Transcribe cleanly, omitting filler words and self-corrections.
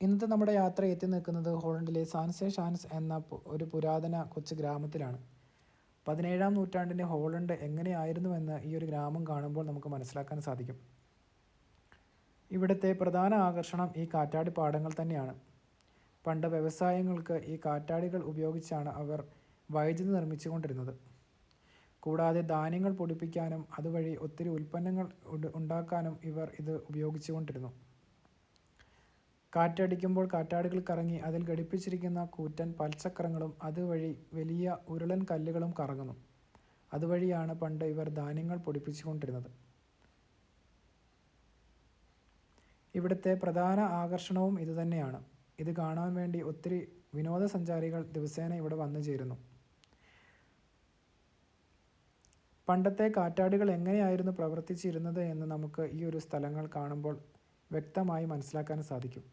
ഇന്നത്തെ നമ്മുടെ യാത്ര എത്തി നിൽക്കുന്നത് ഹോളണ്ടിലെ സാൻസെ ഷാൻസ് എന്ന ഒരു പുരാതന കൊച്ചു ഗ്രാമത്തിലാണ്. 17-ാം നൂറ്റാണ്ടിൻ്റെ ഹോളണ്ട് എങ്ങനെയായിരുന്നുവെന്ന് ഈ ഒരു ഗ്രാമം കാണുമ്പോൾ നമുക്ക് മനസ്സിലാക്കാൻ സാധിക്കും. ഇവിടുത്തെ പ്രധാന ആകർഷണം ഈ കാറ്റാടിപ്പാടങ്ങൾ തന്നെയാണ്. പണ്ട് വ്യവസായങ്ങൾക്ക് ഈ കാറ്റാടികൾ ഉപയോഗിച്ചാണ് അവർ വൈദ്യുതി നിർമ്മിച്ചുകൊണ്ടിരുന്നത്. കൂടാതെ ധാന്യങ്ങൾ പൊടിപ്പിക്കാനും അതുവഴി ഒത്തിരി ഉൽപ്പന്നങ്ങൾ ഉണ്ടാക്കാനും ഇവർ ഇത് ഉപയോഗിച്ചുകൊണ്ടിരുന്നു. കാറ്റടിക്കുമ്പോൾ കാറ്റാടികൾ കറങ്ങി അതിൽ ഘടിപ്പിച്ചിരിക്കുന്ന കൂറ്റൻ പൽചക്രങ്ങളും അതുവഴി വലിയ ഉരുളൻ കല്ലുകളും കറങ്ങുന്നു. അതുവഴിയാണ് പണ്ട് ഇവർ ധാന്യങ്ങൾ പൊടിപ്പിച്ചുകൊണ്ടിരുന്നത്. ഇവിടുത്തെ പ്രധാന ആകർഷണവും ഇതുതന്നെയാണ്. ഇത് കാണാൻ വേണ്ടി ഒത്തിരി വിനോദസഞ്ചാരികൾ ദിവസേന ഇവിടെ വന്നു ചേരുന്നു. പണ്ടത്തെ കാറ്റാടികൾ എങ്ങനെയായിരുന്നു പ്രവർത്തിച്ചിരുന്നത് എന്ന് നമുക്ക് ഈ ഒരു സ്ഥലങ്ങൾ കാണുമ്പോൾ വ്യക്തമായി മനസ്സിലാക്കാൻ സാധിക്കും.